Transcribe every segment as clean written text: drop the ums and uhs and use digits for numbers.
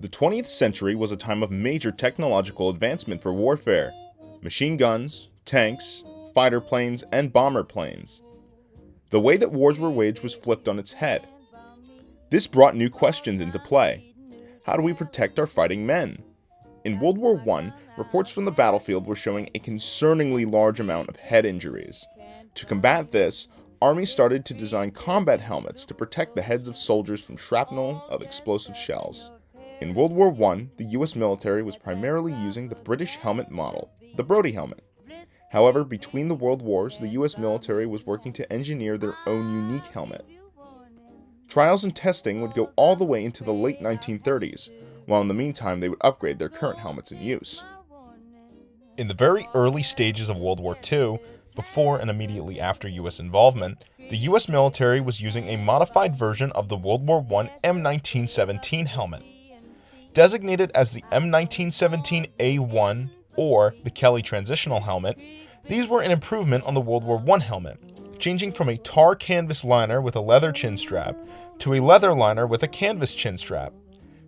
The 20th century was a time of major technological advancement for warfare. Machine guns, tanks, fighter planes, and bomber planes. The way that wars were waged was flipped on its head. This brought new questions into play. How do we protect our fighting men? In World War I, reports from the battlefield were showing a concerningly large amount of head injuries. To combat this, armies started to design combat helmets to protect the heads of soldiers from shrapnel of explosive shells. In World War I, the US military was primarily using the British helmet model, the Brodie helmet. However, between the World Wars, the US military was working to engineer their own unique helmet. Trials and testing would go all the way into the late 1930s, while in the meantime they would upgrade their current helmets in use. In the very early stages of World War II, before and immediately after US involvement, the US military was using a modified version of the World War I M1917 helmet. Designated as the M1917A1 or the Kelly Transitional Helmet, these were an improvement on the World War I helmet, changing from a tar canvas liner with a leather chin strap to a leather liner with a canvas chin strap.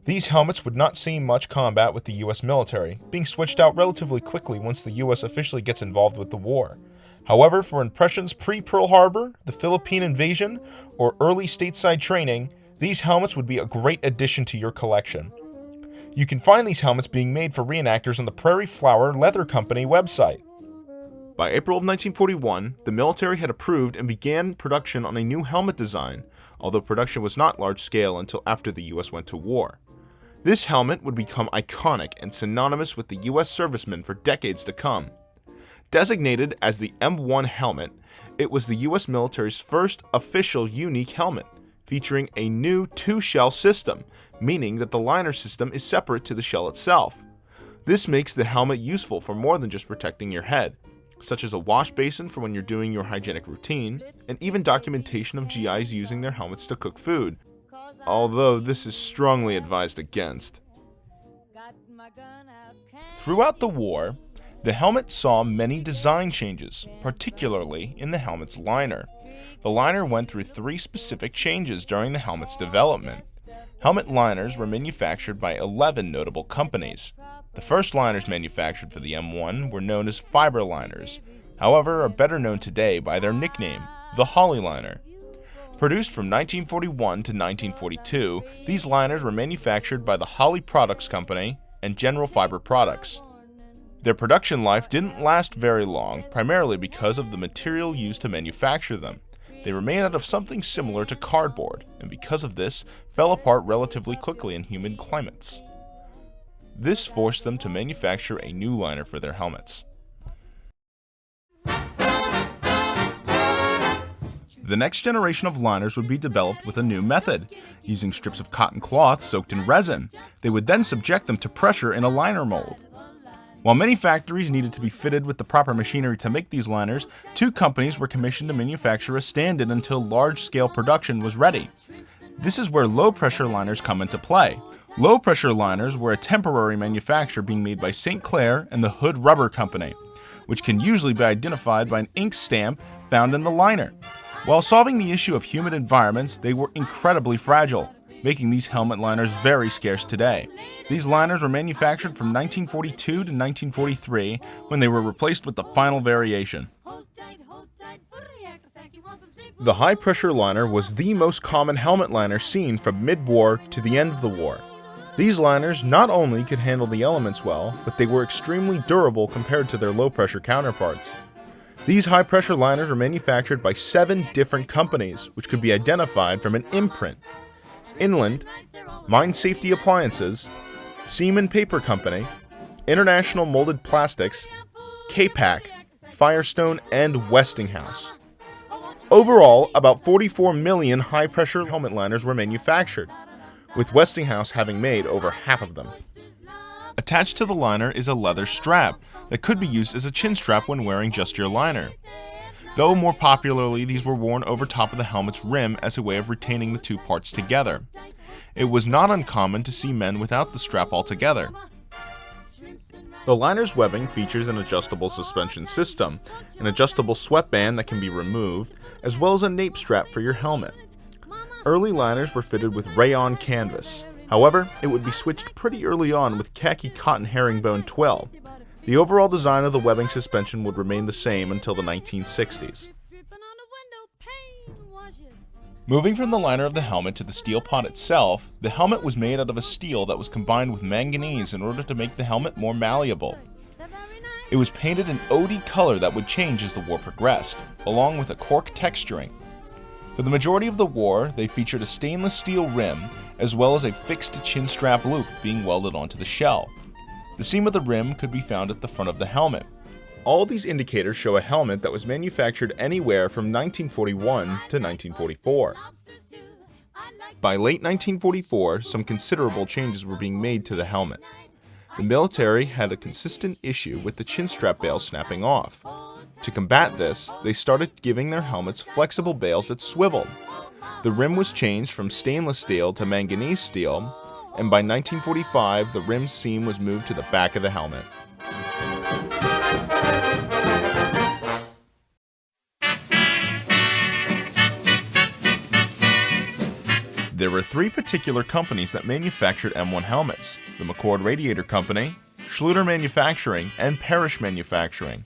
These helmets would not see much combat with the US military, being switched out relatively quickly once the US officially gets involved with the war. However, for impressions pre-Pearl Harbor, the Philippine invasion, or early stateside training, these helmets would be a great addition to your collection. You can find these helmets being made for reenactors on the Prairie Flower Leather Company website. By April of 1941, the military had approved and began production on a new helmet design, although production was not large-scale until after the US went to war. This helmet would become iconic and synonymous with the US servicemen for decades to come. Designated as the M1 helmet, it was the US military's first official unique helmet, featuring a new two-shell system, meaning that the liner system is separate to the shell itself. This makes the helmet useful for more than just protecting your head, such as a wash basin for when you're doing your hygienic routine, and even documentation of GIs using their helmets to cook food, although this is strongly advised against. Throughout the war, the helmet saw many design changes, particularly in the helmet's liner. The liner went through 3 specific changes during the helmet's development. Helmet liners were manufactured by 11 notable companies. The first liners manufactured for the M1 were known as fiber liners, however are better known today by their nickname, the Holly liner. Produced from 1941 to 1942, these liners were manufactured by the Holly Products Company and General Fiber Products. Their production life didn't last very long, primarily because of the material used to manufacture them. They were made out of something similar to cardboard, and because of this, fell apart relatively quickly in humid climates. This forced them to manufacture a new liner for their helmets. The next generation of liners would be developed with a new method. Using strips of cotton cloth soaked in resin, they would then subject them to pressure in a liner mold. While many factories needed to be fitted with the proper machinery to make these liners, 2 companies were commissioned to manufacture a stand-in until large-scale production was ready. This is where low-pressure liners come into play. Low-pressure liners were a temporary manufacture being made by St. Clair and the Hood Rubber Company, which can usually be identified by an ink stamp found in the liner. While solving the issue of humid environments, they were incredibly fragile, making these helmet liners very scarce today. These liners were manufactured from 1942 to 1943, when they were replaced with the final variation. The high-pressure liner was the most common helmet liner seen from mid-war to the end of the war. These liners not only could handle the elements well, but they were extremely durable compared to their low-pressure counterparts. These high-pressure liners were manufactured by 7 different companies, which could be identified from an imprint: Inland, Mine Safety Appliances, Seaman Paper Company, International Molded Plastics, K-Pack, Firestone, and Westinghouse. Overall, about 44 million high-pressure helmet liners were manufactured, with Westinghouse having made over half of them. Attached to the liner is a leather strap that could be used as a chin strap when wearing just your liner. Though more popularly, these were worn over top of the helmet's rim as a way of retaining the 2 parts together. It was not uncommon to see men without the strap altogether. The liner's webbing features an adjustable suspension system, an adjustable sweatband that can be removed, as well as a nape strap for your helmet. Early liners were fitted with rayon canvas. However, it would be switched pretty early on with khaki cotton herringbone 12. The overall design of the webbing suspension would remain the same until the 1960s. Moving from the liner of the helmet to the steel pot itself, the helmet was made out of a steel that was combined with manganese in order to make the helmet more malleable. It was painted an OD color that would change as the war progressed, along with a cork texturing. For the majority of the war, they featured a stainless steel rim, as well as a fixed chin strap loop being welded onto the shell. The seam of the rim could be found at the front of the helmet. All these indicators show a helmet that was manufactured anywhere from 1941 to 1944. By late 1944, some considerable changes were being made to the helmet. The military had a consistent issue with the chin strap bail snapping off. To combat this, they started giving their helmets flexible bails that swiveled. The rim was changed from stainless steel to manganese steel, and by 1945, the rim seam was moved to the back of the helmet. There were three particular companies that manufactured M1 helmets: the McCord Radiator Company, Schluter Manufacturing, and Parrish Manufacturing.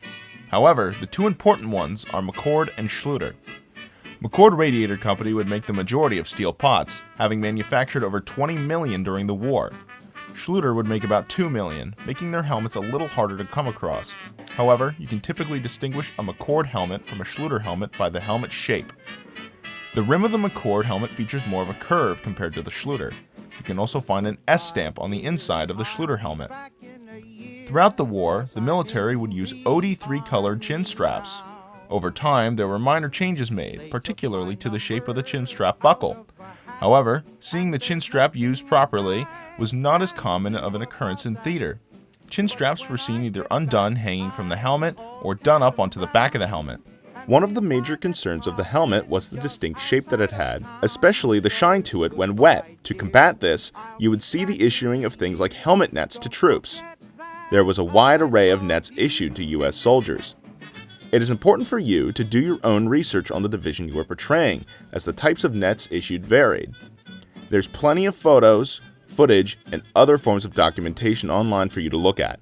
However, the two important ones are McCord and Schluter. McCord Radiator Company would make the majority of steel pots, having manufactured over 20 million during the war. Schluter would make about 2 million, making their helmets a little harder to come across. However, you can typically distinguish a McCord helmet from a Schluter helmet by the helmet shape. The rim of the McCord helmet features more of a curve compared to the Schluter. You can also find an S stamp on the inside of the Schluter helmet. Throughout the war, the military would use OD3 colored chin straps. Over time, there were minor changes made, particularly to the shape of the chin strap buckle. However, seeing the chin strap used properly was not as common of an occurrence in theater. Chin straps were seen either undone hanging from the helmet or done up onto the back of the helmet. One of the major concerns of the helmet was the distinct shape that it had, especially the shine to it when wet. To combat this, you would see the issuing of things like helmet nets to troops. There was a wide array of nets issued to US soldiers. It is important for you to do your own research on the division you are portraying, as the types of nets issued varied. There's plenty of photos, footage, and other forms of documentation online for you to look at.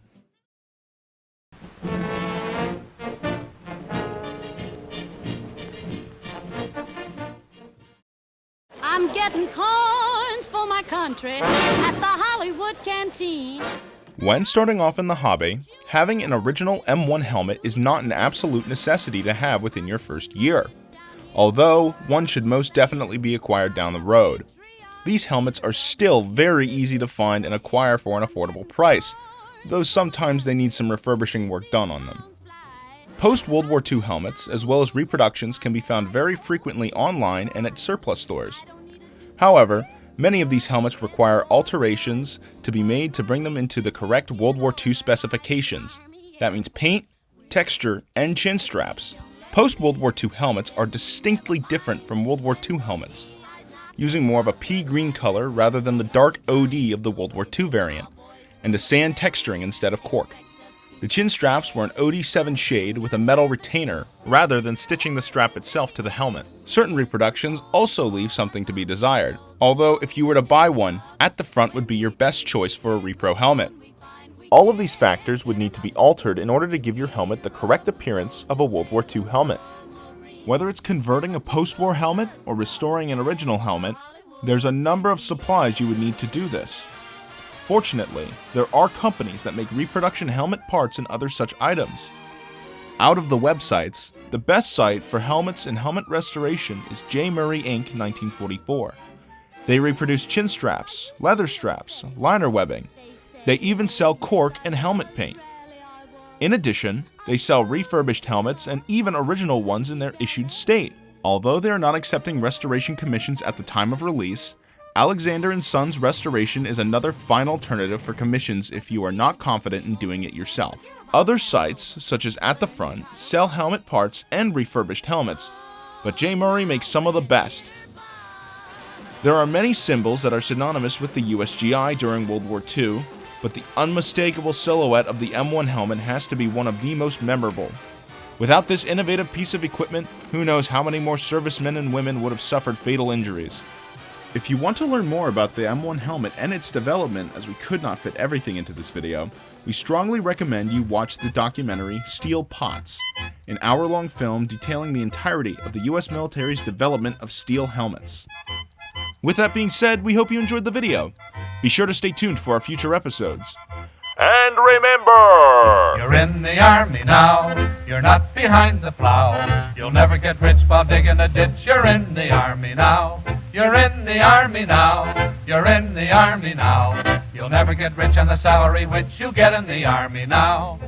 I'm getting corns for my country at the Hollywood canteen. When starting off in the hobby, having an original M1 helmet is not an absolute necessity to have within your first year, although one should most definitely be acquired down the road. These helmets are still very easy to find and acquire for an affordable price, though sometimes they need some refurbishing work done on them. Post-World War II helmets, as well as reproductions, can be found very frequently online and at surplus stores. However, many of these helmets require alterations to be made to bring them into the correct World War II specifications. That means paint, texture, and chin straps. Post-World War II helmets are distinctly different from World War II helmets, using more of a pea green color rather than the dark OD of the World War II variant, and a sand texturing instead of cork. The chin straps were an OD7 shade with a metal retainer, rather than stitching the strap itself to the helmet. Certain reproductions also leave something to be desired, although if you were to buy one, at the front would be your best choice for a repro helmet. All of these factors would need to be altered in order to give your helmet the correct appearance of a World War II helmet. Whether it's converting a post-war helmet or restoring an original helmet, there's a number of supplies you would need to do this. Fortunately, there are companies that make reproduction helmet parts and other such items. Out of the websites, the best site for helmets and helmet restoration is J. Murray Inc. 1944. They reproduce chin straps, leather straps, liner webbing. They even sell cork and helmet paint. In addition, they sell refurbished helmets and even original ones in their issued state. Although they are not accepting restoration commissions at the time of release, Alexander & Sons Restoration is another fine alternative for commissions if you are not confident in doing it yourself. Other sites, such as At the Front, sell helmet parts and refurbished helmets, but J. Murray makes some of the best. There are many symbols that are synonymous with the USGI during World War II, but the unmistakable silhouette of the M1 helmet has to be one of the most memorable. Without this innovative piece of equipment, who knows how many more servicemen and women would have suffered fatal injuries. If you want to learn more about the M1 helmet and its development, as we could not fit everything into this video, we strongly recommend you watch the documentary Steel Pots, an hour-long film detailing the entirety of the US military's development of steel helmets. With that being said, we hope you enjoyed the video. Be sure to stay tuned for our future episodes. And remember, you're in the army now, you're not behind the plow. You'll never get rich while digging a ditch, you're in the army now. You're in the army now, you're in the army now. You'll never get rich on the salary which you get in the army now.